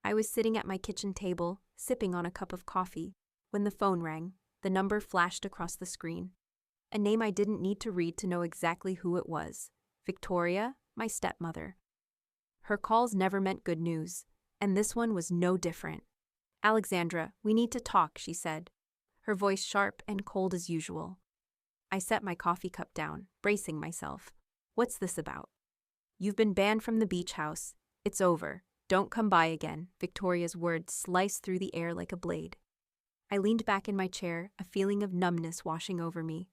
I was sitting at my kitchen table, sipping on a cup of coffee, when the phone rang. The number flashed across the screen. A name I didn't need to read to know exactly who it was. Victoria, my stepmother. Her calls never meant good news, and this one was no different. "Alexandra, we need to talk," she said, her voice sharp and cold as usual. I set my coffee cup down, bracing myself. "What's this about?" "You've been banned from the beach house. It's over. Don't come by again," Victoria's words sliced through the air like a blade. I leaned back in my chair, a feeling of numbness washing over me.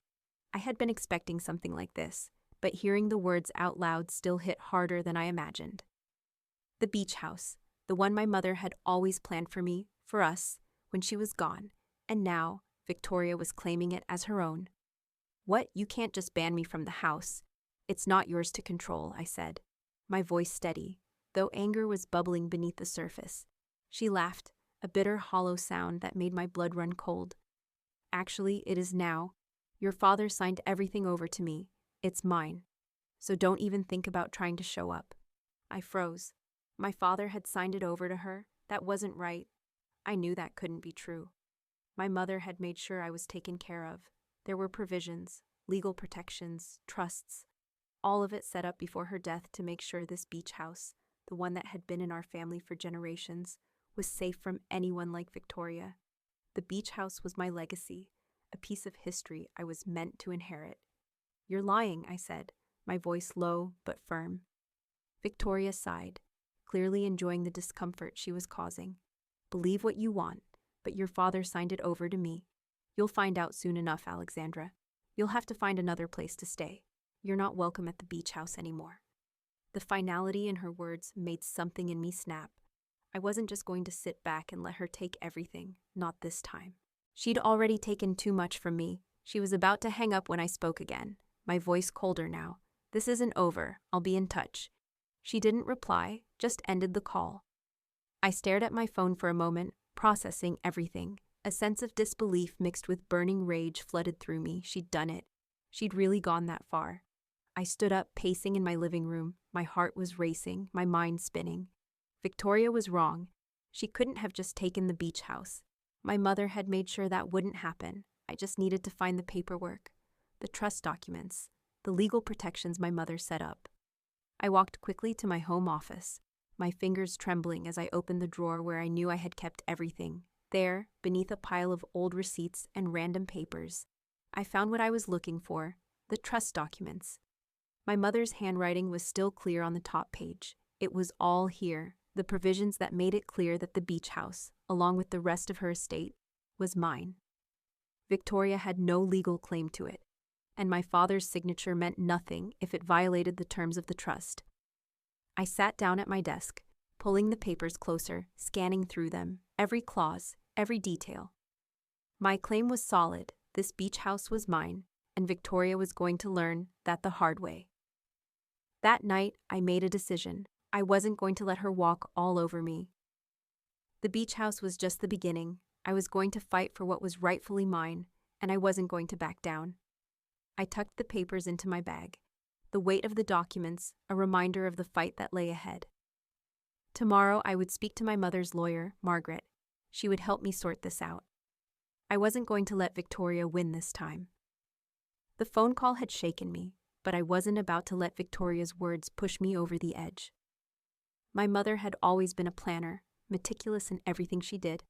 I had been expecting something like this, but hearing the words out loud still hit harder than I imagined. The beach house, the one my mother had always planned for me, for us, when she was gone, and now Victoria was claiming it as her own. "What? You can't just ban me from the house. It's not yours to control," I said, my voice steady, though anger was bubbling beneath the surface. She laughed, a bitter, hollow sound that made my blood run cold. "Actually, it is now. Your father signed everything over to me. It's mine. So don't even think about trying to show up." I froze. My father had signed it over to her. That wasn't right. I knew that couldn't be true. My mother had made sure I was taken care of. There were provisions, legal protections, trusts, all of it set up before her death to make sure this beach house, the one that had been in our family for generations, was safe from anyone like Victoria. The beach house was my legacy, a piece of history I was meant to inherit. "You're lying," I said, my voice low but firm. Victoria sighed, clearly enjoying the discomfort she was causing. "Believe what you want, but your father signed it over to me. You'll find out soon enough, Alexandra. You'll have to find another place to stay. You're not welcome at the beach house anymore." The finality in her words made something in me snap. I wasn't just going to sit back and let her take everything, not this time. She'd already taken too much from me. She was about to hang up when I spoke again, my voice colder now. "This isn't over. I'll be in touch." She didn't reply, just ended the call. I stared at my phone for a moment, processing everything. A sense of disbelief mixed with burning rage flooded through me. She'd done it. She'd really gone that far. I stood up, pacing in my living room. My heart was racing, my mind spinning. Victoria was wrong. She couldn't have just taken the beach house. My mother had made sure that wouldn't happen. I just needed to find the paperwork, the trust documents, the legal protections my mother set up. I walked quickly to my home office, my fingers trembling as I opened the drawer where I knew I had kept everything. There, beneath a pile of old receipts and random papers, I found what I was looking for, the trust documents. My mother's handwriting was still clear on the top page. It was all here, the provisions that made it clear that the beach house, along with the rest of her estate, was mine. Victoria had no legal claim to it, and my father's signature meant nothing if it violated the terms of the trust. I sat down at my desk, pulling the papers closer, scanning through them, every clause, every detail. My claim was solid. This beach house was mine, and Victoria was going to learn that the hard way. That night, I made a decision. I wasn't going to let her walk all over me. The beach house was just the beginning. I was going to fight for what was rightfully mine, and I wasn't going to back down. I tucked the papers into my bag, the weight of the documents a reminder of the fight that lay ahead. Tomorrow I would speak to my mother's lawyer, Margaret. She would help me sort this out. I wasn't going to let Victoria win this time. The phone call had shaken me, but I wasn't about to let Victoria's words push me over the edge. My mother had always been a planner, meticulous in everything she did.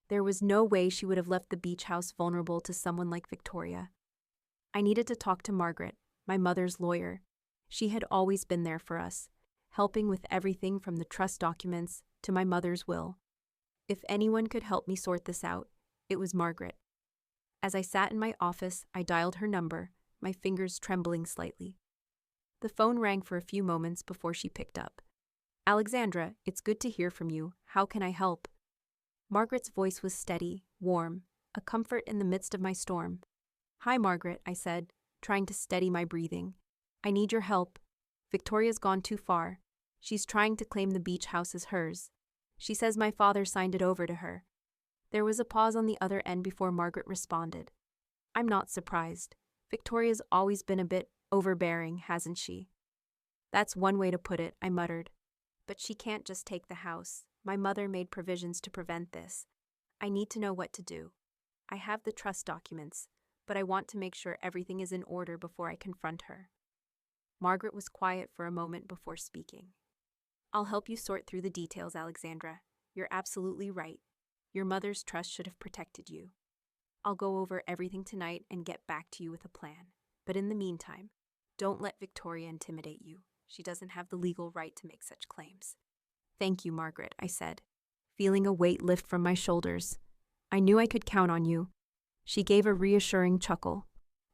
There was no way she would have left the beach house vulnerable to someone like Victoria. I needed to talk to Margaret, my mother's lawyer. She had always been there for us, helping with everything from the trust documents to my mother's will. If anyone could help me sort this out, it was Margaret. As I sat in my office, I dialed her number, my fingers trembling slightly. The phone rang for a few moments before she picked up. "Alexandra, it's good to hear from you. How can I help?" Margaret's voice was steady, warm, a comfort in the midst of my storm. "Hi, Margaret," I said, trying to steady my breathing. "I need your help. Victoria's gone too far. She's trying to claim the beach house as hers. She says my father signed it over to her." There was a pause on the other end before Margaret responded. "I'm not surprised. Victoria's always been a bit overbearing, hasn't she?" "That's one way to put it," I muttered. "But she can't just take the house. My mother made provisions to prevent this. I need to know what to do. I have the trust documents, but I want to make sure everything is in order before I confront her. Margaret was quiet for a moment before speaking. I'll help you sort through the details, Alexandra. You're absolutely right. Your mother's trust should have protected you. I'll go over everything tonight and get back to you with a plan. But in the meantime, don't let Victoria intimidate you. She doesn't have the legal right to make such claims. Thank you, Margaret, I said, feeling a weight lift from my shoulders. I knew I could count on you. She gave a reassuring chuckle.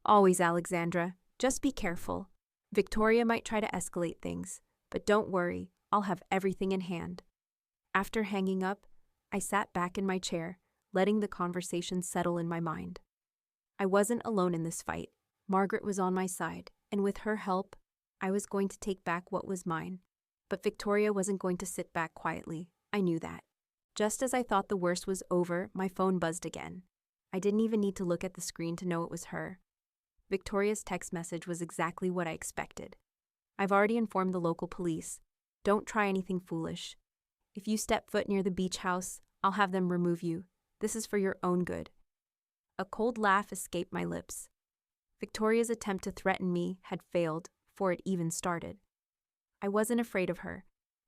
Always, Alexandra. Just be careful. Victoria might try to escalate things, but don't worry, I'll have everything in hand. After hanging up, I sat back in my chair, letting the conversation settle in my mind. I wasn't alone in this fight. Margaret was on my side, and with her help, I was going to take back what was mine. But Victoria wasn't going to sit back quietly. I knew that. Just as I thought the worst was over, my phone buzzed again. I didn't even need to look at the screen to know it was her. Victoria's text message was exactly what I expected. I've already informed the local police. Don't try anything foolish. If you step foot near the beach house, I'll have them remove you. This is for your own good. A cold laugh escaped my lips. Victoria's attempt to threaten me had failed before it even started. I wasn't afraid of her,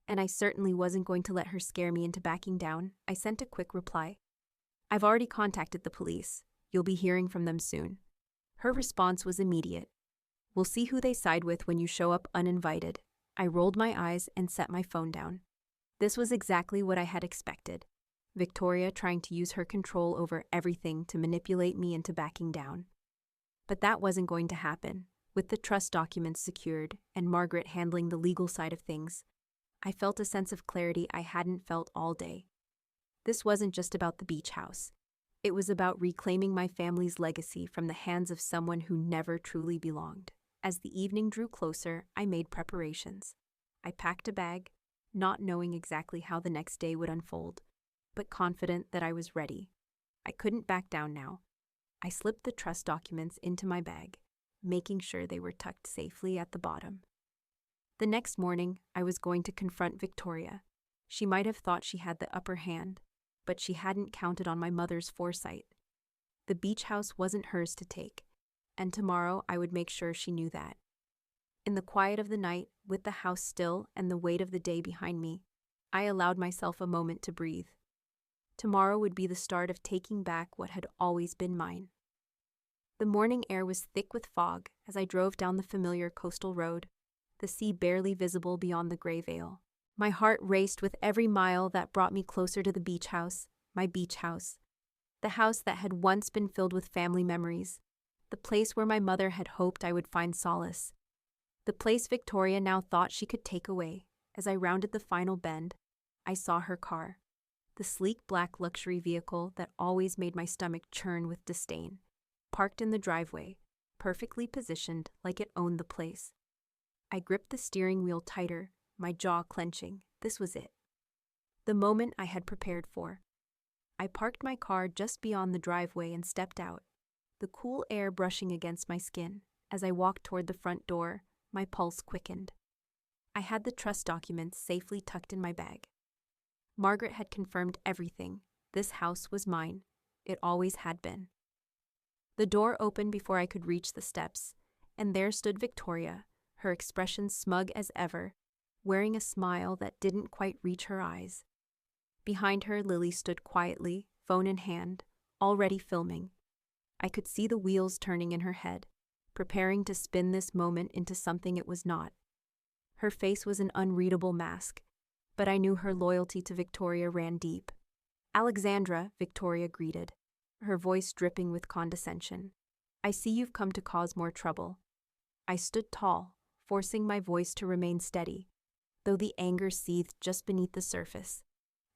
and I certainly wasn't going to let her scare me into backing down. I sent a quick reply. I've already contacted the police. You'll be hearing from them soon. Her response was immediate. We'll see who they side with when you show up uninvited. I rolled my eyes and set my phone down. This was exactly what I had expected. Victoria trying to use her control over everything to manipulate me into backing down. But that wasn't going to happen. With the trust documents secured and Margaret handling the legal side of things, I felt a sense of clarity I hadn't felt all day. This wasn't just about the beach house. It was about reclaiming my family's legacy from the hands of someone who never truly belonged. As the evening drew closer, I made preparations. I packed a bag, not knowing exactly how the next day would unfold, but confident that I was ready. I couldn't back down now. I slipped the trust documents into my bag, making sure they were tucked safely at the bottom. The next morning, I was going to confront Victoria. She might have thought she had the upper hand, but she hadn't counted on my mother's foresight. The beach house wasn't hers to take, and tomorrow I would make sure she knew that. In the quiet of the night, with the house still and the weight of the day behind me, I allowed myself a moment to breathe. Tomorrow would be the start of taking back what had always been mine. The morning air was thick with fog as I drove down the familiar coastal road, the sea barely visible beyond the gray veil. My heart raced with every mile that brought me closer to the beach house, my beach house. The house that had once been filled with family memories. The place where my mother had hoped I would find solace. The place Victoria now thought she could take away. As I rounded the final bend, I saw her car. The sleek black luxury vehicle that always made my stomach churn with disdain. Parked in the driveway, perfectly positioned like it owned the place. I gripped the steering wheel tighter, my jaw clenching. This was it. The moment I had prepared for. I parked my car just beyond the driveway and stepped out, the cool air brushing against my skin. As I walked toward the front door, my pulse quickened. I had the trust documents safely tucked in my bag. Margaret had confirmed everything. This house was mine. It always had been. The door opened before I could reach the steps, and there stood Victoria, her expression smug as ever, wearing a smile that didn't quite reach her eyes. Behind her, Lily stood quietly, phone in hand, already filming. I could see the wheels turning in her head, preparing to spin this moment into something it was not. Her face was an unreadable mask, but I knew her loyalty to Victoria ran deep. "Alexandra," Victoria greeted, her voice dripping with condescension. "I see you've come to cause more trouble." I stood tall, forcing my voice to remain steady, though the anger seethed just beneath the surface.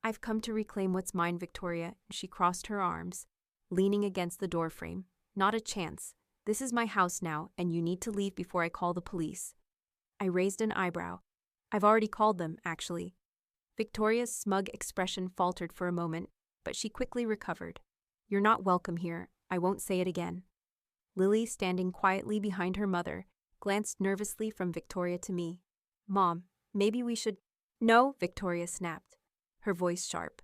"I've come to reclaim what's mine, Victoria," and she crossed her arms, leaning against the doorframe. "Not a chance. This is my house now, and you need to leave before I call the police." I raised an eyebrow. "I've already called them, actually." Victoria's smug expression faltered for a moment, but she quickly recovered. "You're not welcome here. I won't say it again." Lily, standing quietly behind her mother, glanced nervously from Victoria to me. "Mom, maybe we should—" "No," Victoria snapped. her voice sharp.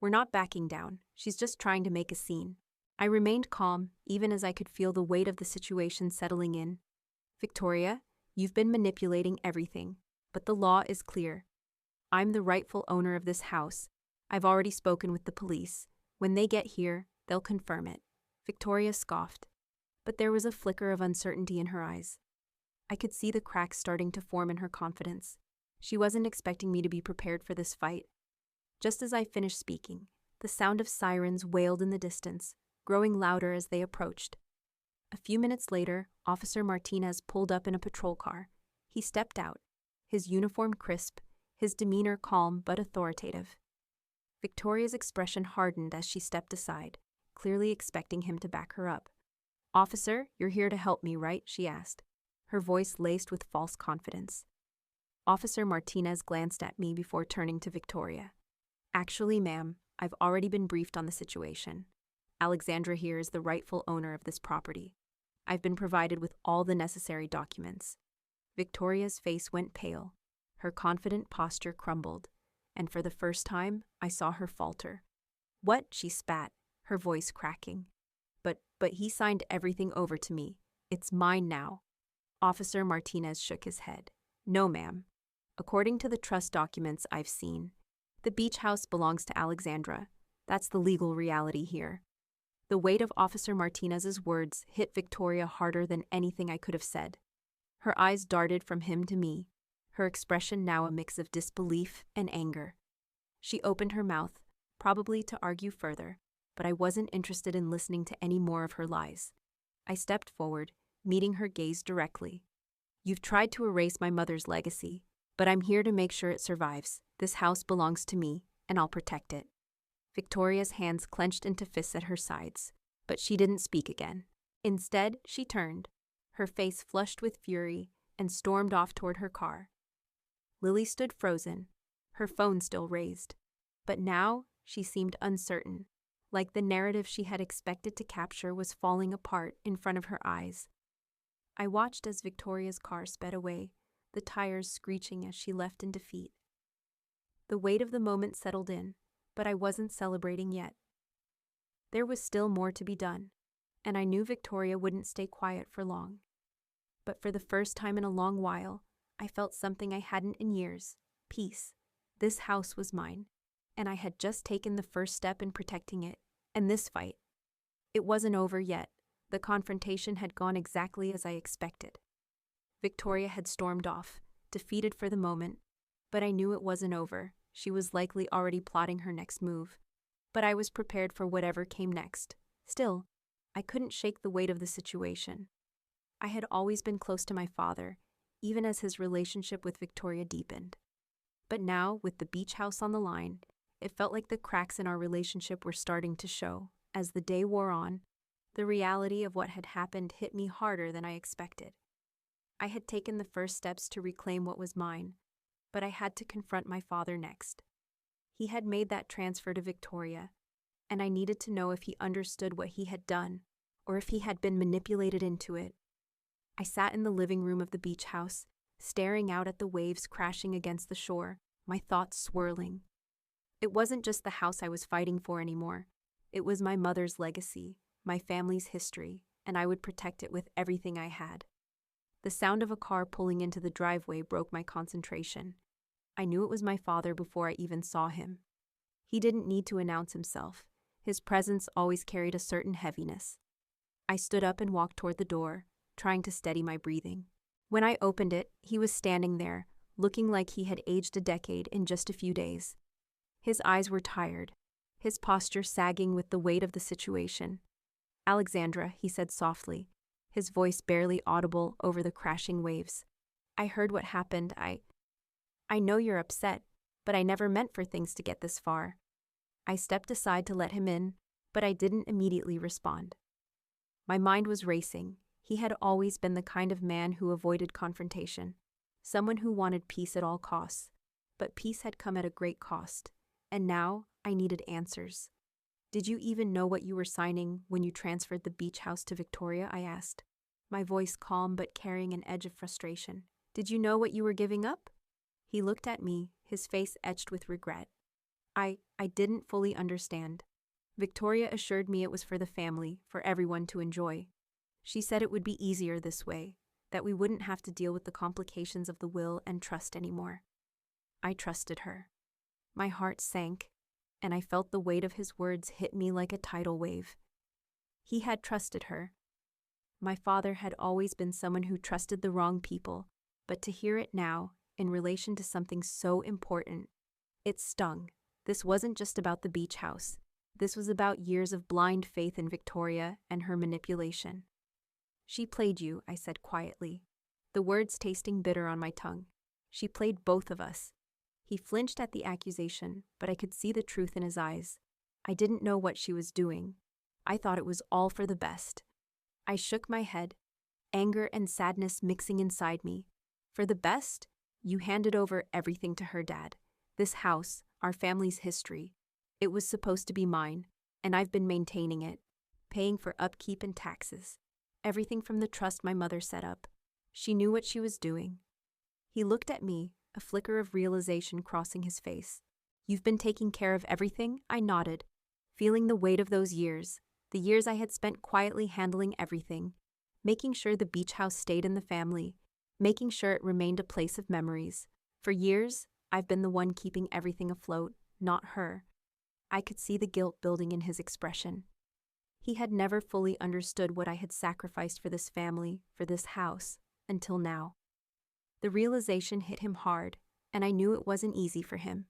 "We're not backing down. She's just trying to make a scene." I remained calm, even as I could feel the weight of the situation settling in. "Victoria, you've been manipulating everything, but the law is clear. I'm the rightful owner of this house. I've already spoken with the police. When they get here, they'll confirm it." Victoria scoffed, but there was a flicker of uncertainty in her eyes. I could see the cracks starting to form in her confidence. She wasn't expecting me to be prepared for this fight. Just as I finished speaking, the sound of sirens wailed in the distance, growing louder as they approached. A few minutes later, Officer Martinez pulled up in a patrol car. He stepped out, his uniform crisp, his demeanor calm but authoritative. Victoria's expression hardened as she stepped aside, clearly expecting him to back her up. "Officer, you're here to help me, right?" she asked, her voice laced with false confidence. Officer Martinez glanced at me before turning to Victoria. "Actually, ma'am, I've already been briefed on the situation. Alexandra here is the rightful owner of this property. I've been provided with all the necessary documents." Victoria's face went pale. Her confident posture crumbled, and for the first time, I saw her falter. "What?" she spat, her voice cracking. But he signed everything over to me. It's mine now." Officer Martinez shook his head. "No, ma'am. According to the trust documents I've seen, the beach house belongs to Alexandra. That's the legal reality here." The weight of Officer Martinez's words hit Victoria harder than anything I could have said. Her eyes darted from him to me, her expression now a mix of disbelief and anger. She opened her mouth, probably to argue further, but I wasn't interested in listening to any more of her lies. I stepped forward, meeting her gaze directly. "You've tried to erase my mother's legacy, but I'm here to make sure it survives. This house belongs to me, and I'll protect it." Victoria's hands clenched into fists at her sides, but she didn't speak again. Instead, she turned, her face flushed with fury, and stormed off toward her car. Lily stood frozen, her phone still raised. But now, she seemed uncertain, like the narrative she had expected to capture was falling apart in front of her eyes. I watched as Victoria's car sped away, the tires screeching as she left in defeat. The weight of the moment settled in, but I wasn't celebrating yet. There was still more to be done, and I knew Victoria wouldn't stay quiet for long. But for the first time in a long while, I felt something I hadn't in years: peace. This house was mine, and I had just taken the first step in protecting it, and this fight. It wasn't over yet. The confrontation had gone exactly as I expected. Victoria had stormed off, defeated for the moment, but I knew it wasn't over. She was likely already plotting her next move. But I was prepared for whatever came next. Still, I couldn't shake the weight of the situation. I had always been close to my father, even as his relationship with Victoria deepened. But now, with the beach house on the line, it felt like the cracks in our relationship were starting to show. As the day wore on, the reality of what had happened hit me harder than I expected. I had taken the first steps to reclaim what was mine, but I had to confront my father next. He had made that transfer to Victoria, and I needed to know if he understood what he had done, or if he had been manipulated into it. I sat in the living room of the beach house, staring out at the waves crashing against the shore, my thoughts swirling. It wasn't just the house I was fighting for anymore. It was my mother's legacy, my family's history, and I would protect it with everything I had. The sound of a car pulling into the driveway broke my concentration. I knew it was my father before I even saw him. He didn't need to announce himself. His presence always carried a certain heaviness. I stood up and walked toward the door, trying to steady my breathing. When I opened it, he was standing there, looking like he had aged a decade in just a few days. His eyes were tired, his posture sagging with the weight of the situation. "Alexandra," he said softly, his voice barely audible over the crashing waves. "I heard what happened. I know you're upset, but I never meant for things to get this far." I stepped aside to let him in, but I didn't immediately respond. My mind was racing. He had always been the kind of man who avoided confrontation, someone who wanted peace at all costs. But peace had come at a great cost, and now I needed answers. "Did you even know what you were signing when you transferred the beach house to Victoria?" I asked, my voice calm but carrying an edge of frustration. "Did you know what you were giving up?" He looked at me, his face etched with regret. I didn't fully understand. Victoria assured me it was for the family, for everyone to enjoy. She said it would be easier this way, that we wouldn't have to deal with the complications of the will and trust anymore. I trusted her. My heart sank, and I felt the weight of his words hit me like a tidal wave. He had trusted her. My father had always been someone who trusted the wrong people, but to hear it now, in relation to something so important, it stung. This wasn't just about the beach house. This was about years of blind faith in Victoria and her manipulation. She played you, I said quietly, the words tasting bitter on my tongue. She played both of us. He flinched at the accusation, but I could see the truth in his eyes. I didn't know what she was doing. I thought it was all for the best. I shook my head, anger and sadness mixing inside me. For the best? You handed over everything to her dad. This house, our family's history. It was supposed to be mine, and I've been maintaining it, paying for upkeep and taxes. Everything from the trust my mother set up. She knew what she was doing. He looked at me, a flicker of realization crossing his face. You've been taking care of everything? I nodded, feeling the weight of those years, the years I had spent quietly handling everything, making sure the beach house stayed in the family, making sure it remained a place of memories. For years, I've been the one keeping everything afloat, not her. I could see the guilt building in his expression. He had never fully understood what I had sacrificed for this family, for this house, until now. The realization hit him hard, and I knew it wasn't easy for him.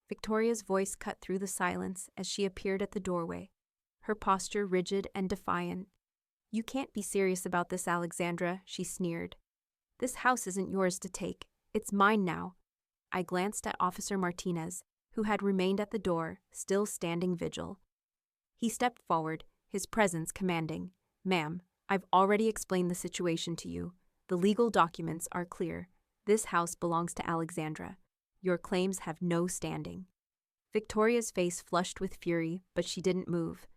Victoria's voice cut through the silence as she appeared at the doorway, her posture rigid and defiant. You can't be serious about this, Alexandra, she sneered. This house isn't yours to take. It's mine now. I glanced at Officer Martinez, who had remained at the door, still standing vigil. He stepped forward, his presence commanding. Ma'am, I've already explained the situation to you. The legal documents are clear. This house belongs to Alexandra. Your claims have no standing. Victoria's face flushed with fury, but she didn't move.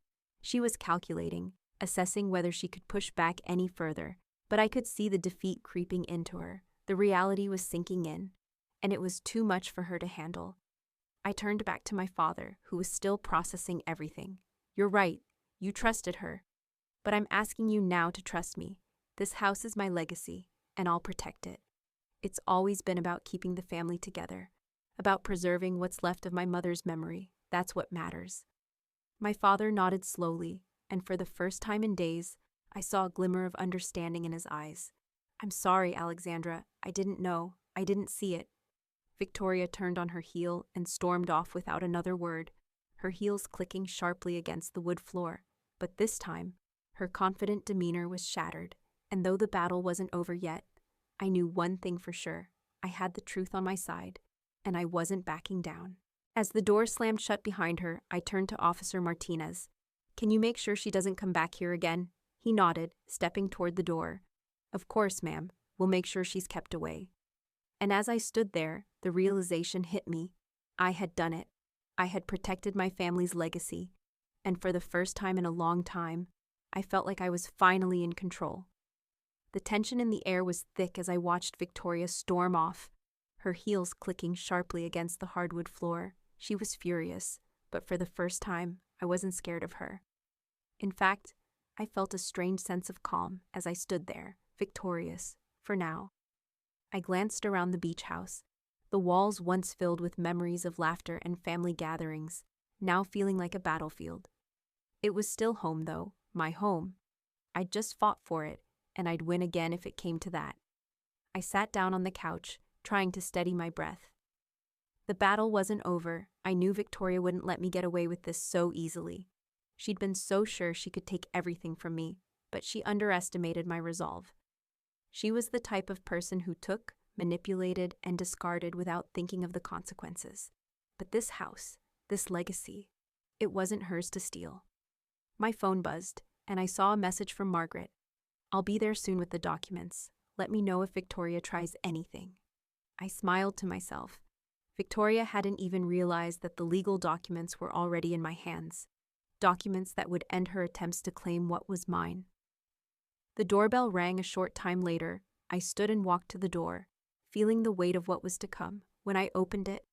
She was calculating, assessing whether she could push back any further, but I could see the defeat creeping into her. The reality was sinking in, and it was too much for her to handle. I turned back to my father, who was still processing everything. You're right, you trusted her. But I'm asking you now to trust me. This house is my legacy, and I'll protect it. It's always been about keeping the family together, about preserving what's left of my mother's memory. That's what matters. My father nodded slowly, and for the first time in days, I saw a glimmer of understanding in his eyes. I'm sorry, Alexandra. I didn't know. I didn't see it. Victoria turned on her heel and stormed off without another word, her heels clicking sharply against the wood floor. But this time, her confident demeanor was shattered, and though the battle wasn't over yet, I knew one thing for sure. I had the truth on my side, and I wasn't backing down. As the door slammed shut behind her, I turned to Officer Martinez. Can you make sure she doesn't come back here again? He nodded, stepping toward the door. Of course, ma'am. We'll make sure she's kept away. And as I stood there, the realization hit me. I had done it. I had protected my family's legacy, and for the first time in a long time, I felt like I was finally in control. The tension in the air was thick as I watched Victoria storm off, her heels clicking sharply against the hardwood floor. She was furious, but for the first time, I wasn't scared of her. In fact, I felt a strange sense of calm as I stood there, victorious, for now. I glanced around the beach house, the walls once filled with memories of laughter and family gatherings, now feeling like a battlefield. It was still home, though, my home. I'd just fought for it, and I'd win again if it came to that. I sat down on the couch, trying to steady my breath. The battle wasn't over. I knew Victoria wouldn't let me get away with this so easily. She'd been so sure she could take everything from me, but she underestimated my resolve. She was the type of person who took, manipulated, and discarded without thinking of the consequences. But this house, this legacy, it wasn't hers to steal. My phone buzzed, and I saw a message from Margaret. I'll be there soon with the documents. Let me know if Victoria tries anything. I smiled to myself. Victoria hadn't even realized that the legal documents were already in my hands. Documents that would end her attempts to claim what was mine. The doorbell rang a short time later. I stood and walked to the door, feeling the weight of what was to come. When I opened it,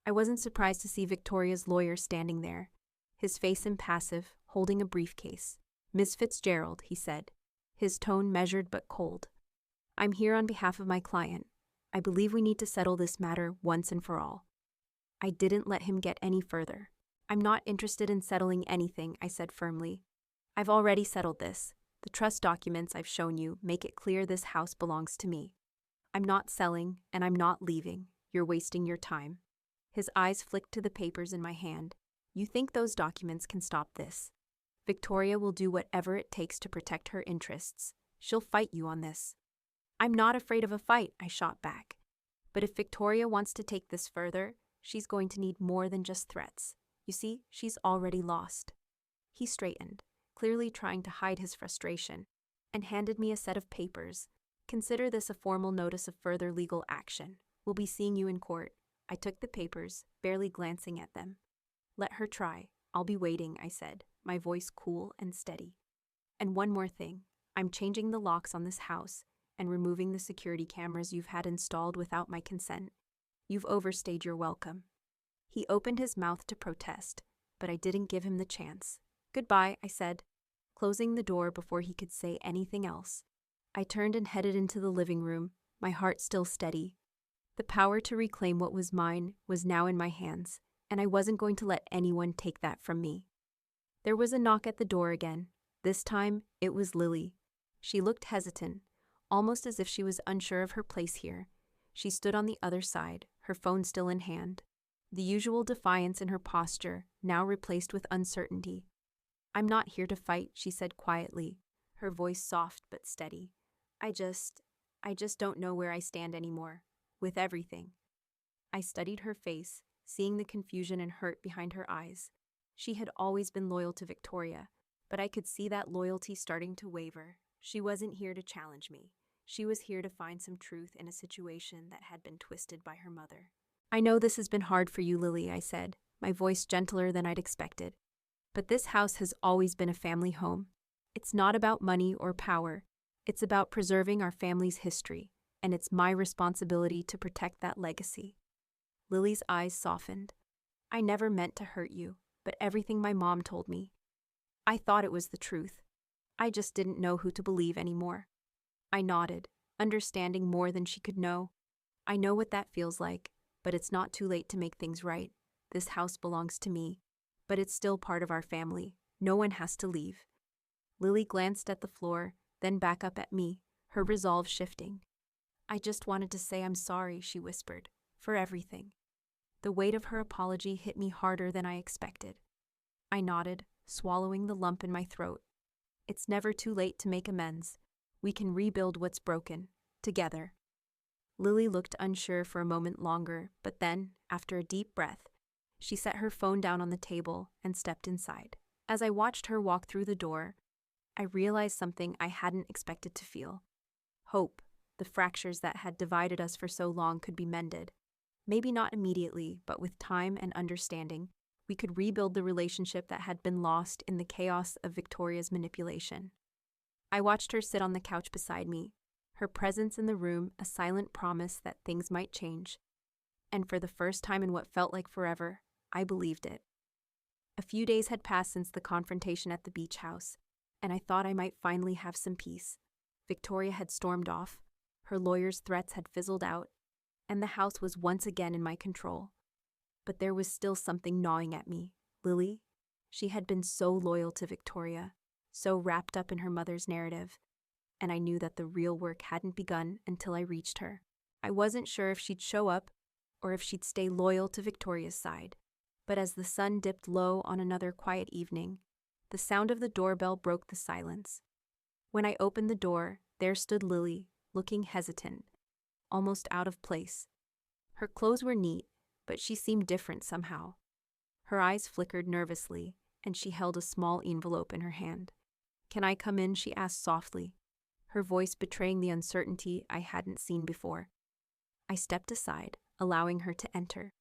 I wasn't surprised to see Victoria's lawyer standing there, his face impassive, holding a briefcase. "Miss Fitzgerald," he said, his tone measured but cold. "I'm here on behalf of my client. I believe we need to settle this matter once and for all." I didn't let him get any further. "I'm not interested in settling anything," I said firmly. "I've already settled this. The trust documents I've shown you make it clear this house belongs to me. I'm not selling, and I'm not leaving. You're wasting your time." His eyes flicked to the papers in my hand. "You think those documents can stop this? Victoria will do whatever it takes to protect her interests. She'll fight you on this." "I'm not afraid of a fight," I shot back. "But if Victoria wants to take this further, she's going to need more than just threats. You see, she's already lost." He straightened, clearly trying to hide his frustration, and handed me a set of papers. "Consider this a formal notice of further legal action. We'll be seeing you in court." I took the papers, barely glancing at them. "Let her try. I'll be waiting," I said, my voice cool and steady. "And one more thing. I'm changing the locks on this house and removing the security cameras you've had installed without my consent. You've overstayed your welcome." He opened his mouth to protest, but I didn't give him the chance. "Goodbye," I said, closing the door before he could say anything else. I turned and headed into the living room, my heart still steady. The power to reclaim what was mine was now in my hands, and I wasn't going to let anyone take that from me. There was a knock at the door again. This time, it was Lily. She looked hesitant, almost as if she was unsure of her place here. She stood on the other side, her phone still in hand. The usual defiance in her posture, now replaced with uncertainty. "I'm not here to fight," she said quietly, her voice soft but steady. I just don't know where I stand anymore. With everything." I studied her face, seeing the confusion and hurt behind her eyes. She had always been loyal to Victoria, but I could see that loyalty starting to waver. She wasn't here to challenge me. She was here to find some truth in a situation that had been twisted by her mother. "I know this has been hard for you, Lily," I said, my voice gentler than I'd expected. "But this house has always been a family home. It's not about money or power. It's about preserving our family's history, and it's my responsibility to protect that legacy." Lily's eyes softened. "I never meant to hurt you, but everything my mom told me. I thought it was the truth. I just didn't know who to believe anymore." I nodded, understanding more than she could know. "I know what that feels like, but it's not too late to make things right. This house belongs to me, but it's still part of our family. No one has to leave." Lily glanced at the floor, then back up at me, her resolve shifting. "I just wanted to say I'm sorry," she whispered, "for everything." The weight of her apology hit me harder than I expected. I nodded, swallowing the lump in my throat. "It's never too late to make amends. We can rebuild what's broken, together." Lily looked unsure for a moment longer, but then, after a deep breath, she set her phone down on the table and stepped inside. As I watched her walk through the door, I realized something I hadn't expected to feel. Hope. The fractures that had divided us for so long could be mended. Maybe not immediately, but with time and understanding, we could rebuild the relationship that had been lost in the chaos of Victoria's manipulation. I watched her sit on the couch beside me, her presence in the room a silent promise that things might change. And for the first time in what felt like forever, I believed it. A few days had passed since the confrontation at the beach house, and I thought I might finally have some peace. Victoria had stormed off, her lawyer's threats had fizzled out, and the house was once again in my control. But there was still something gnawing at me. Lily? She had been so loyal to Victoria, so wrapped up in her mother's narrative, and I knew that the real work hadn't begun until I reached her. I wasn't sure if she'd show up, or if she'd stay loyal to Victoria's side. But as the sun dipped low on another quiet evening, the sound of the doorbell broke the silence. When I opened the door, there stood Lily, looking hesitant, almost out of place. Her clothes were neat, but she seemed different somehow. Her eyes flickered nervously, and she held a small envelope in her hand. "Can I come in?" she asked softly, her voice betraying the uncertainty I hadn't seen before. I stepped aside, allowing her to enter.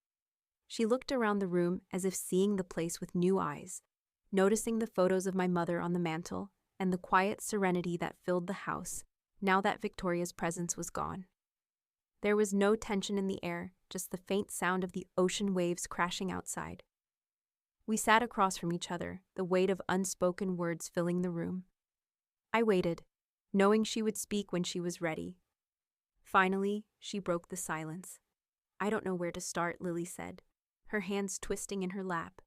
She looked around the room as if seeing the place with new eyes, noticing the photos of my mother on the mantel and the quiet serenity that filled the house now that Victoria's presence was gone. There was no tension in the air, just the faint sound of the ocean waves crashing outside. We sat across from each other, the weight of unspoken words filling the room. I waited, knowing she would speak when she was ready. Finally, she broke the silence. "I don't know where to start," Lily said, her hands twisting in her lap.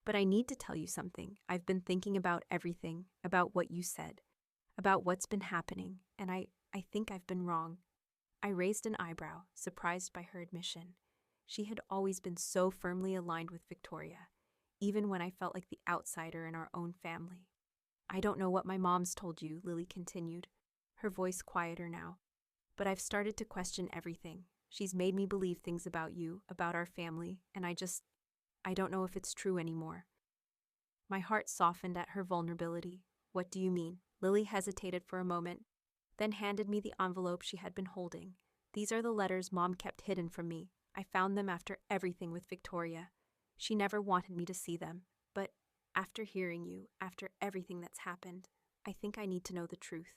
"But I need to tell you something. I've been thinking about everything, about what you said, about what's been happening, and I think I've been wrong." I raised an eyebrow, surprised by her admission. She had always been so firmly aligned with Victoria, even when I felt like the outsider in our own family. "I don't know what my mom's told you," Lily continued, her voice quieter now. "But I've started to question everything. She's made me believe things about you, about our family, and I don't know if it's true anymore." My heart softened at her vulnerability. "What do you mean?" Lily hesitated for a moment, then handed me the envelope she had been holding. "These are the letters Mom kept hidden from me. I found them after everything with Victoria. She never wanted me to see them, but after hearing you, after everything that's happened, I think I need to know the truth."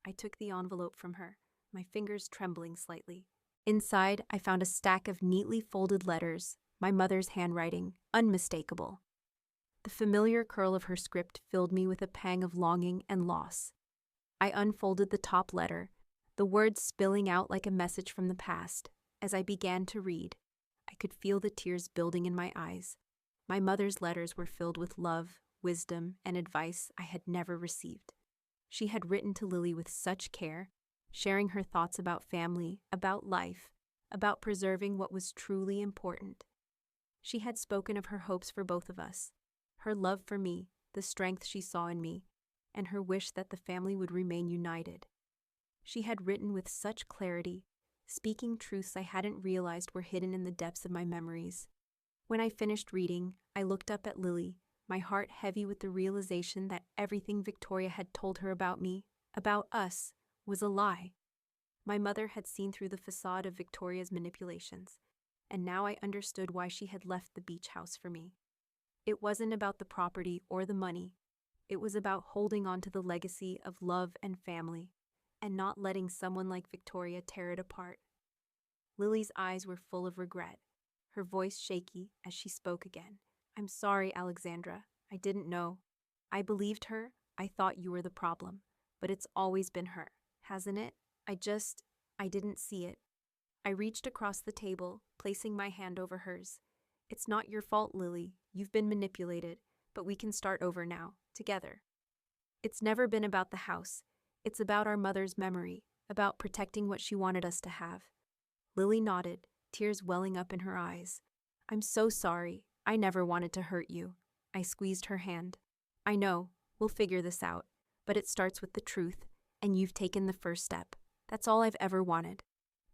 I took the envelope from her, my fingers trembling slightly. Inside, I found a stack of neatly folded letters, my mother's handwriting, unmistakable. The familiar curl of her script filled me with a pang of longing and loss. I unfolded the top letter, the words spilling out like a message from the past. As I began to read, I could feel the tears building in my eyes. My mother's letters were filled with love, wisdom, and advice I had never received. She had written to Lily with such care, sharing her thoughts about family, about life, about preserving what was truly important. She had spoken of her hopes for both of us, her love for me, the strength she saw in me, and her wish that the family would remain united. She had written with such clarity, speaking truths I hadn't realized were hidden in the depths of my memories. When I finished reading, I looked up at Lily, my heart heavy with the realization that everything Victoria had told her about me, about us, was a lie. My mother had seen through the facade of Victoria's manipulations, and now I understood why she had left the beach house for me. It wasn't about the property or the money. It was about holding on to the legacy of love and family, and not letting someone like Victoria tear it apart. Lily's eyes were full of regret, her voice shaky as she spoke again. "I'm sorry, Alexandra. I didn't know. I believed her. I thought you were the problem. But it's always been her, hasn't it? I didn't see it." I reached across the table, placing my hand over hers. "It's not your fault, Lily. You've been manipulated, but we can start over now, together. It's never been about the house. It's about our mother's memory, about protecting what she wanted us to have." Lily nodded, tears welling up in her eyes. "I'm so sorry. I never wanted to hurt you." I squeezed her hand. "I know. We'll figure this out. But it starts with the truth, and you've taken the first step. That's all I've ever wanted.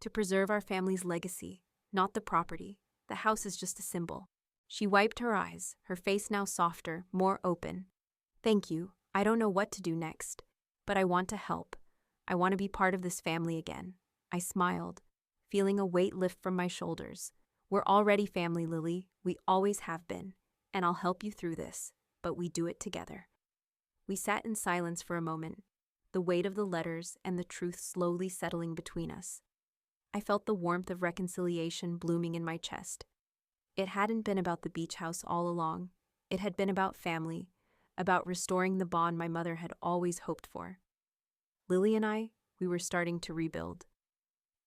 To preserve our family's legacy, not the property. The house is just a symbol." She wiped her eyes, her face now softer, more open. "Thank you. I don't know what to do next, but I want to help. I want to be part of this family again." I smiled, feeling a weight lift from my shoulders. "We're already family, Lily. We always have been. And I'll help you through this, but we do it together." We sat in silence for a moment, the weight of the letters and the truth slowly settling between us. I felt the warmth of reconciliation blooming in my chest. It hadn't been about the beach house all along. It had been about family, about restoring the bond my mother had always hoped for. Lily and I, we were starting to rebuild.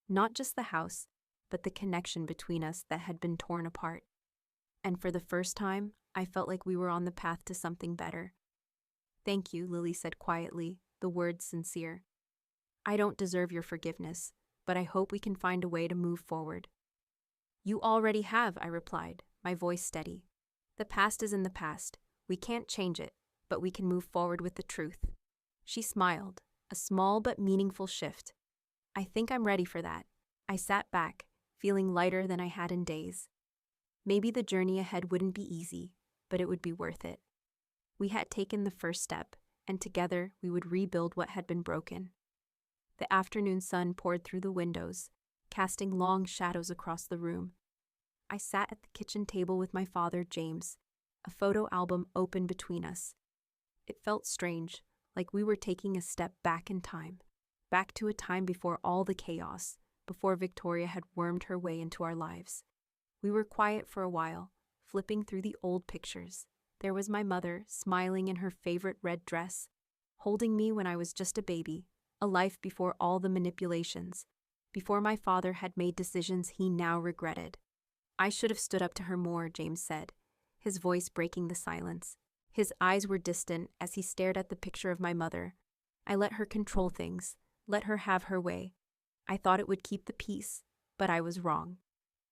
Not just the house, but the connection between us that had been torn apart. And for the first time, I felt like we were on the path to something better. "Thank you," Lily said quietly, the words sincere. "I don't deserve your forgiveness, but I hope we can find a way to move forward." "You already have," I replied, my voice steady. "The past is in the past. We can't change it, but we can move forward with the truth." She smiled, a small but meaningful shift. "I think I'm ready for that." I sat back, feeling lighter than I had in days. Maybe the journey ahead wouldn't be easy, but it would be worth it. We had taken the first step, and together we would rebuild what had been broken. The afternoon sun poured through the windows, casting long shadows across the room. I sat at the kitchen table with my father, James, a photo album open between us. It felt strange, like we were taking a step back in time, back to a time before all the chaos, before Victoria had wormed her way into our lives. We were quiet for a while, flipping through the old pictures. There was my mother, smiling in her favorite red dress, holding me when I was just a baby, a life before all the manipulations, before my father had made decisions he now regretted. I should have stood up to her more, James said, his voice breaking the silence. His eyes were distant as he stared at the picture of my mother. I let her control things, let her have her way. I thought it would keep the peace, but I was wrong.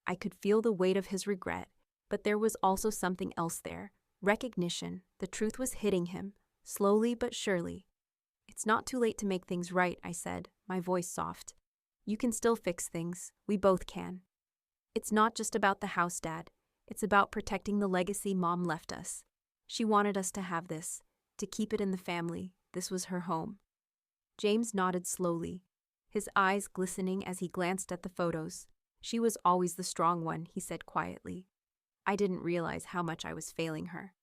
I could feel the weight of his regret, but there was also something else there. Recognition. The truth was hitting him, slowly but surely. It's not too late to make things right, I said, my voice soft. You can still fix things. We both can. It's not just about the house, Dad. It's about protecting the legacy Mom left us. She wanted us to have this, to keep it in the family. This was her home. James nodded slowly, his eyes glistening as he glanced at the photos. She was always the strong one, he said quietly. I didn't realize how much I was failing her.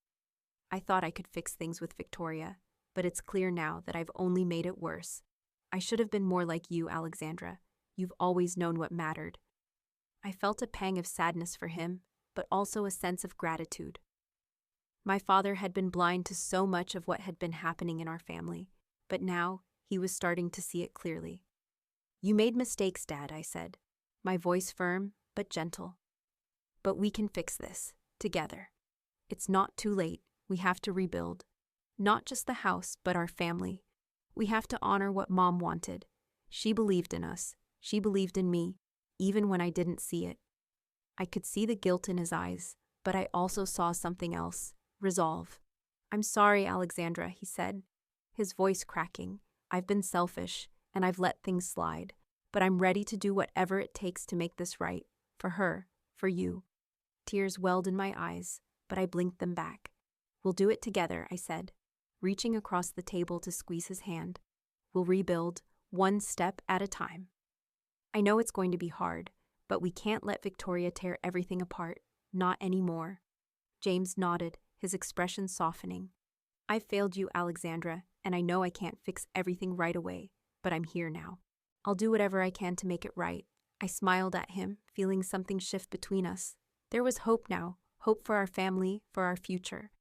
I thought I could fix things with Victoria, but it's clear now that I've only made it worse. I should have been more like you, Alexandra. You've always known what mattered. I felt a pang of sadness for him, but also a sense of gratitude. My father had been blind to so much of what had been happening in our family, but now he was starting to see it clearly. You made mistakes, Dad, I said, my voice firm but gentle. But we can fix this, together. It's not too late. We have to rebuild. Not just the house, but our family. We have to honor what Mom wanted. She believed in us. She believed in me, even when I didn't see it. I could see the guilt in his eyes, but I also saw something else. Resolve. I'm sorry, Alexandra, he said, his voice cracking. I've been selfish, and I've let things slide, but I'm ready to do whatever it takes to make this right. For her, for you. Tears welled in my eyes, but I blinked them back. We'll do it together, I said, reaching across the table to squeeze his hand. We'll rebuild, one step at a time. I know it's going to be hard, but we can't let Victoria tear everything apart. Not anymore. James nodded, his expression softening. I've failed you, Alexandra, and I know I can't fix everything right away, but I'm here now. I'll do whatever I can to make it right. I smiled at him, feeling something shift between us. There was hope now, hope for our family, for our future.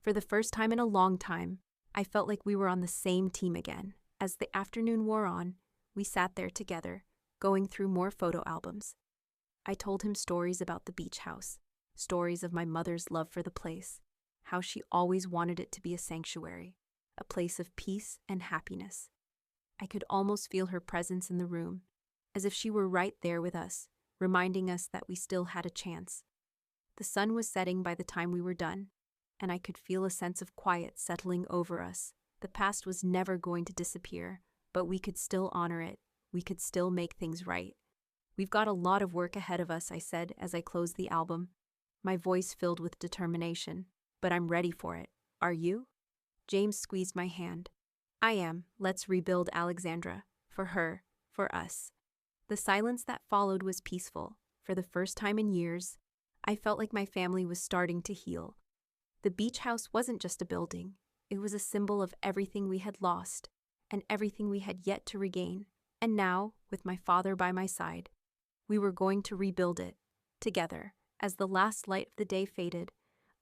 For the first time in a long time, I felt like we were on the same team again. As the afternoon wore on, we sat there together, going through more photo albums. I told him stories about the beach house, stories of my mother's love for the place, how she always wanted it to be a sanctuary, a place of peace and happiness. I could almost feel her presence in the room, as if she were right there with us, reminding us that we still had a chance. The sun was setting by the time we were done, and I could feel a sense of quiet settling over us. The past was never going to disappear, but we could still honor it. We could still make things right. We've got a lot of work ahead of us, I said as I closed the album, my voice filled with determination. But I'm ready for it. Are you? James squeezed my hand. I am. Let's rebuild, Alexandra. For her. For us. The silence that followed was peaceful. For the first time in years, I felt like my family was starting to heal. The beach house wasn't just a building. It was a symbol of everything we had lost and everything we had yet to regain. And now, with my father by my side, we were going to rebuild it, together. As the last light of the day faded,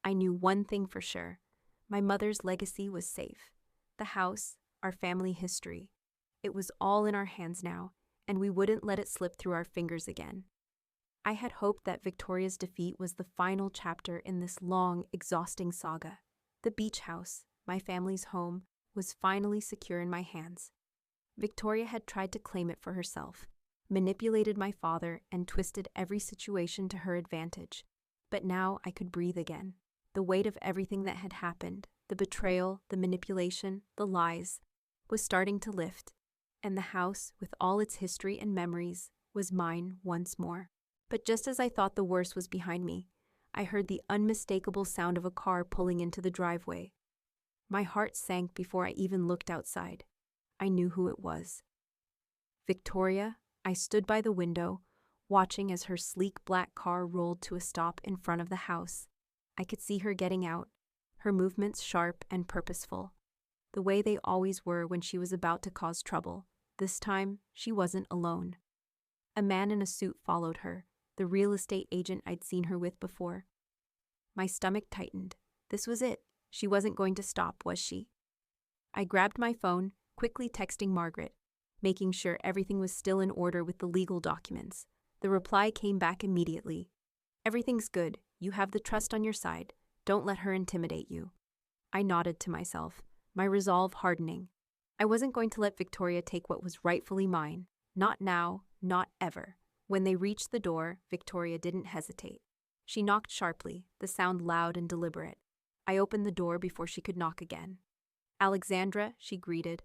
I knew one thing for sure. My mother's legacy was safe. The house, our family history. It was all in our hands now, and we wouldn't let it slip through our fingers again. I had hoped that Victoria's defeat was the final chapter in this long, exhausting saga. The beach house, my family's home, was finally secure in my hands. Victoria had tried to claim it for herself, manipulated my father, and twisted every situation to her advantage. But now I could breathe again. The weight of everything that had happened, the betrayal, the manipulation, the lies, was starting to lift, and the house, with all its history and memories, was mine once more. But just as I thought the worst was behind me, I heard the unmistakable sound of a car pulling into the driveway. My heart sank before I even looked outside. I knew who it was. Victoria. I stood by the window, watching as her sleek black car rolled to a stop in front of the house. I could see her getting out, her movements sharp and purposeful, the way they always were when she was about to cause trouble. This time, she wasn't alone. A man in a suit followed her, the real estate agent I'd seen her with before. My stomach tightened. This was it. She wasn't going to stop, was she? I grabbed my phone, quickly texting Margaret, making sure everything was still in order with the legal documents. The reply came back immediately. Everything's good. You have the trust on your side. Don't let her intimidate you. I nodded to myself, my resolve hardening. I wasn't going to let Victoria take what was rightfully mine. Not now, not ever. When they reached the door, Victoria didn't hesitate. She knocked sharply, the sound loud and deliberate. I opened the door before she could knock again. "Alexandra," she greeted,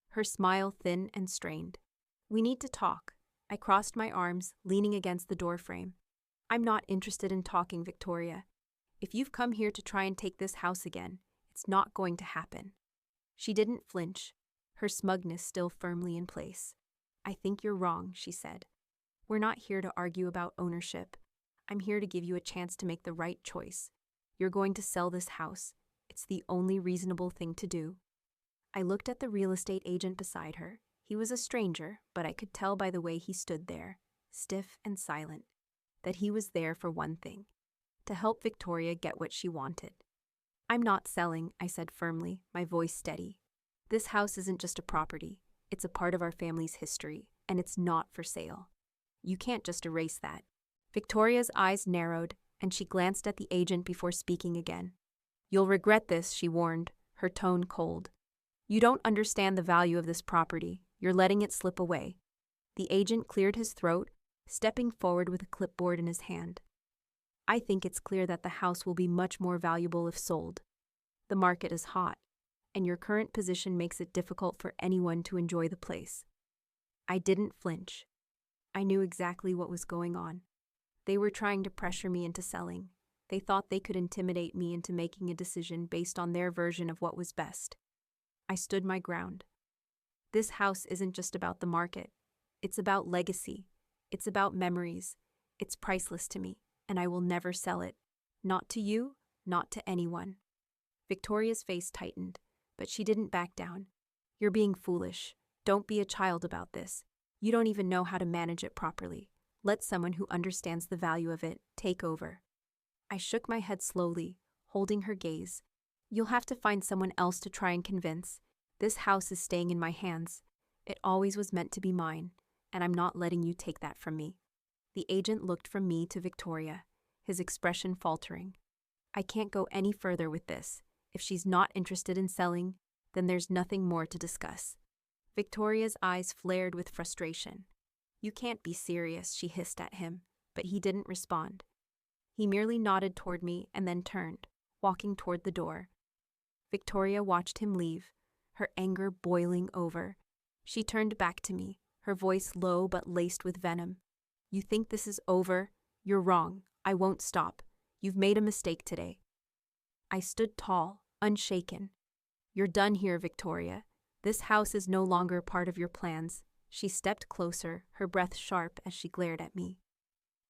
her smile thin and strained. "We need to talk." I crossed my arms, leaning against the doorframe. "I'm not interested in talking, Victoria. If you've come here to try and take this house again, it's not going to happen." She didn't flinch, her smugness still firmly in place. "I think you're wrong," she said. "We're not here to argue about ownership. I'm here to give you a chance to make the right choice. You're going to sell this house. It's the only reasonable thing to do." I looked at the real estate agent beside her. He was a stranger, but I could tell by the way he stood there, stiff and silent, that he was there for one thing: to help Victoria get what she wanted. "I'm not selling," I said firmly, my voice steady. "This house isn't just a property. It's a part of our family's history, and it's not for sale. You can't just erase that." Victoria's eyes narrowed, and she glanced at the agent before speaking again. "You'll regret this," she warned, her tone cold. "You don't understand the value of this property. You're letting it slip away." The agent cleared his throat, stepping forward with a clipboard in his hand. "I think it's clear that the house will be much more valuable if sold. The market is hot, and your current position makes it difficult for anyone to enjoy the place." I didn't flinch. I knew exactly what was going on. They were trying to pressure me into selling. They thought they could intimidate me into making a decision based on their version of what was best. I stood my ground. This house isn't just about the market. It's about legacy. It's about memories. It's priceless to me, and I will never sell it. Not to you, not to anyone. Victoria's face tightened, but she didn't back down. "You're being foolish. Don't be a child about this. You don't even know how to manage it properly. Let someone who understands the value of it take over." I shook my head slowly, holding her gaze. "You'll have to find someone else to try and convince. This house is staying in my hands. It always was meant to be mine, and I'm not letting you take that from me." The agent looked from me to Victoria, his expression faltering. "I can't go any further with this. If she's not interested in selling, then there's nothing more to discuss." Victoria's eyes flared with frustration. "You can't be serious," she hissed at him, but he didn't respond. He merely nodded toward me and then turned, walking toward the door. Victoria watched him leave, her anger boiling over. She turned back to me, her voice low but laced with venom. "You think this is over? You're wrong. I won't stop. You've made a mistake today." I stood tall, unshaken. "You're done here, Victoria. This house is no longer part of your plans." She stepped closer, her breath sharp as she glared at me.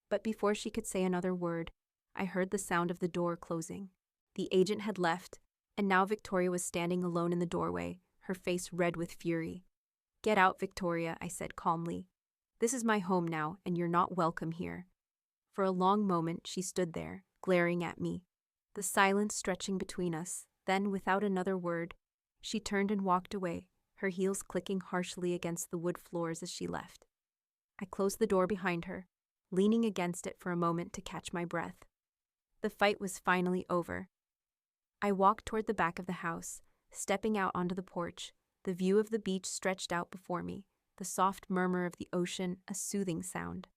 But before she could say another word, I heard the sound of the door closing. The agent had left, and now Victoria was standing alone in the doorway, her face red with fury. "Get out, Victoria," I said calmly. "This is my home now, and you're not welcome here." For a long moment she stood there, glaring at me, the silence stretching between us. Then, without another word, she turned and walked away, her heels clicking harshly against the wood floors as she left. I closed the door behind her, leaning against it for a moment to catch my breath. The fight was finally over. I walked toward the back of the house, stepping out onto the porch. The view of the beach stretched out before me, the soft murmur of the ocean a soothing sound.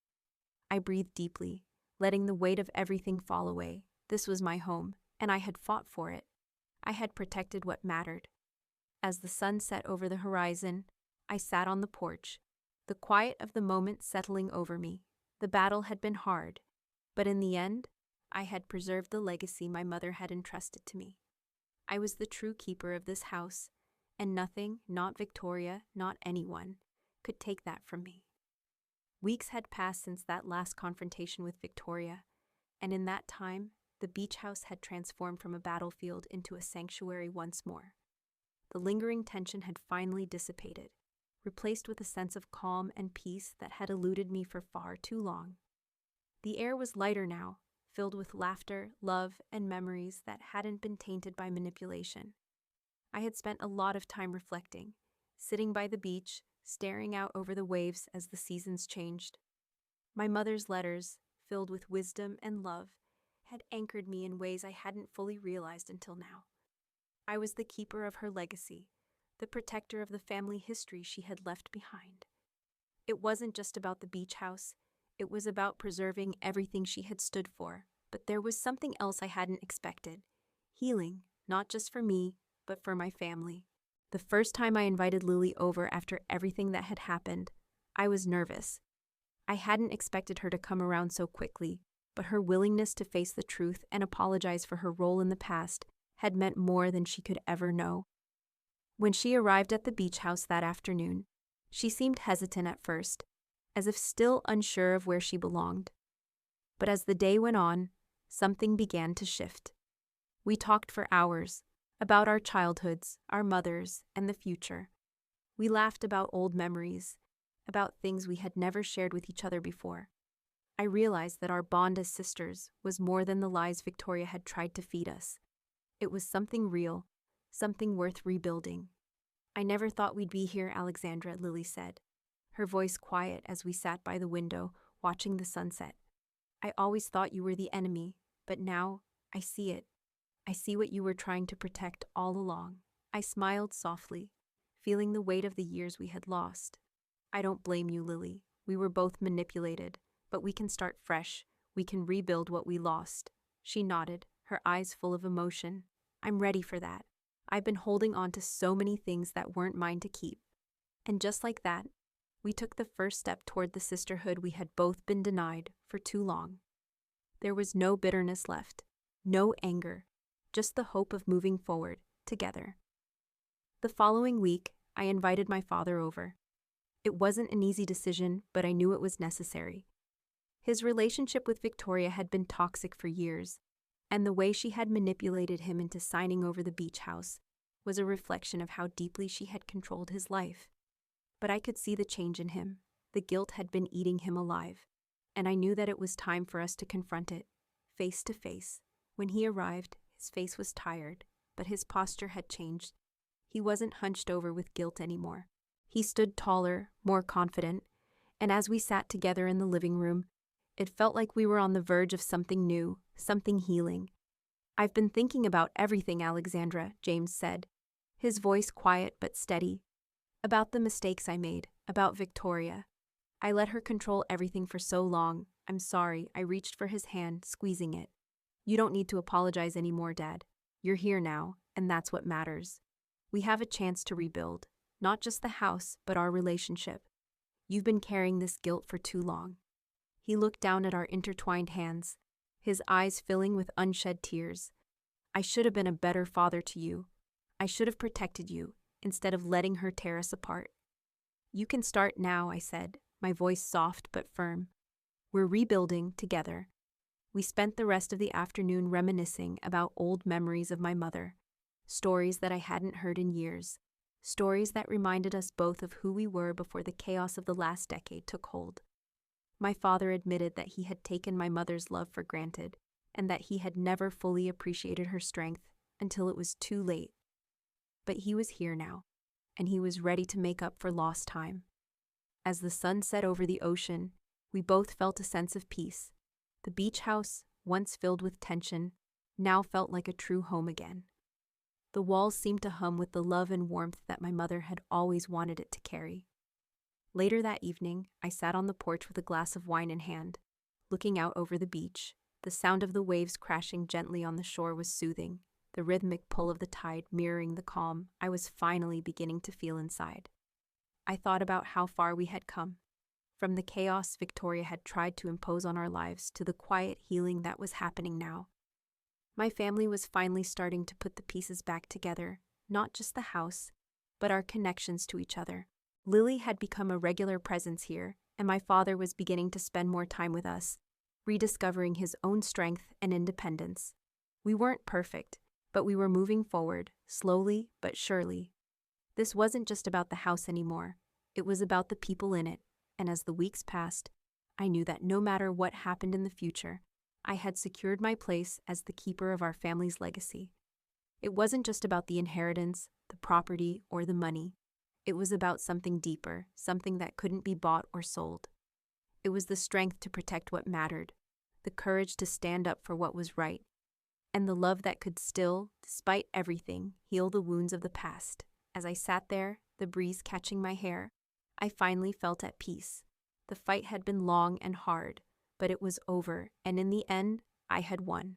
I breathed deeply, letting the weight of everything fall away. This was my home, and I had fought for it. I had protected what mattered. As the sun set over the horizon, I sat on the porch, the quiet of the moment settling over me. The battle had been hard, but in the end, I had preserved the legacy my mother had entrusted to me. I was the true keeper of this house, and nothing, not Victoria, not anyone, could take that from me. Weeks had passed since that last confrontation with Victoria, and in that time, the beach house had transformed from a battlefield into a sanctuary once more. The lingering tension had finally dissipated. replaced with a sense of calm and peace that had eluded me for far too long. The air was lighter now, filled with laughter, love, and memories that hadn't been tainted by manipulation. I had spent a lot of time reflecting, sitting by the beach, staring out over the waves as the seasons changed. My mother's letters, filled with wisdom and love, had anchored me in ways I hadn't fully realized until now. I was the keeper of her legacy, the protector of the family history she had left behind. It wasn't just about the beach house, it was about preserving everything she had stood for, but there was something else I hadn't expected. Healing, not just for me, but for my family. The first time I invited Lily over after everything that had happened, I was nervous. I hadn't expected her to come around so quickly, but her willingness to face the truth and apologize for her role in the past had meant more than she could ever know. When she arrived at the beach house that afternoon, she seemed hesitant at first, as if still unsure of where she belonged. But as the day went on, something began to shift. We talked for hours, about our childhoods, our mothers, and the future. We laughed about old memories, about things we had never shared with each other before. I realized that our bond as sisters was more than the lies Victoria had tried to feed us. It was something real, something worth rebuilding. "I never thought we'd be here, Alexandra," Lily said, her voice quiet as we sat by the window, watching the sunset. "I always thought you were the enemy, but now I see it. I see what you were trying to protect all along." I smiled softly, feeling the weight of the years we had lost. "I don't blame you, Lily. We were both manipulated, but we can start fresh. We can rebuild what we lost." She nodded, her eyes full of emotion. "I'm ready for that. I've been holding on to so many things that weren't mine to keep." And just like that, we took the first step toward the sisterhood we had both been denied for too long. There was no bitterness left, no anger, just the hope of moving forward, together. The following week, I invited my father over. It wasn't an easy decision, but I knew it was necessary. His relationship with Victoria had been toxic for years, and the way she had manipulated him into signing over the beach house was a reflection of how deeply she had controlled his life. But I could see the change in him. The guilt had been eating him alive, and I knew that it was time for us to confront it, face to face. When he arrived, his face was tired, but his posture had changed. He wasn't hunched over with guilt anymore. He stood taller, more confident, and as we sat together in the living room, it felt like we were on the verge of something new, something healing. "I've been thinking about everything, Alexandra," James said, his voice quiet but steady. "About the mistakes I made, about Victoria. I let her control everything for so long. I'm sorry." I reached for his hand, squeezing it. "You don't need to apologize anymore, Dad. You're here now, and that's what matters. We have a chance to rebuild, not just the house, but our relationship. You've been carrying this guilt for too long." He looked down at our intertwined hands, his eyes filling with unshed tears. "I should have been a better father to you. I should have protected you, instead of letting her tear us apart." "You can start now," I said, my voice soft but firm. "We're rebuilding together." We spent the rest of the afternoon reminiscing about old memories of my mother, stories that I hadn't heard in years, stories that reminded us both of who we were before the chaos of the last decade took hold. My father admitted that he had taken my mother's love for granted, and that he had never fully appreciated her strength until it was too late. But he was here now, and he was ready to make up for lost time. As the sun set over the ocean, we both felt a sense of peace. The beach house, once filled with tension, now felt like a true home again. The walls seemed to hum with the love and warmth that my mother had always wanted it to carry. Later that evening, I sat on the porch with a glass of wine in hand, looking out over the beach. The sound of the waves crashing gently on the shore was soothing, the rhythmic pull of the tide mirroring the calm I was finally beginning to feel inside. I thought about how far we had come, from the chaos Victoria had tried to impose on our lives to the quiet healing that was happening now. My family was finally starting to put the pieces back together, not just the house, but our connections to each other. Lily had become a regular presence here, and my father was beginning to spend more time with us, rediscovering his own strength and independence. We weren't perfect, but we were moving forward, slowly but surely. This wasn't just about the house anymore. It was about the people in it, and as the weeks passed, I knew that no matter what happened in the future, I had secured my place as the keeper of our family's legacy. It wasn't just about the inheritance, the property, or the money. It was about something deeper, something that couldn't be bought or sold. It was the strength to protect what mattered, the courage to stand up for what was right, and the love that could still, despite everything, heal the wounds of the past. As I sat there, the breeze catching my hair, I finally felt at peace. The fight had been long and hard, but it was over, and in the end, I had won.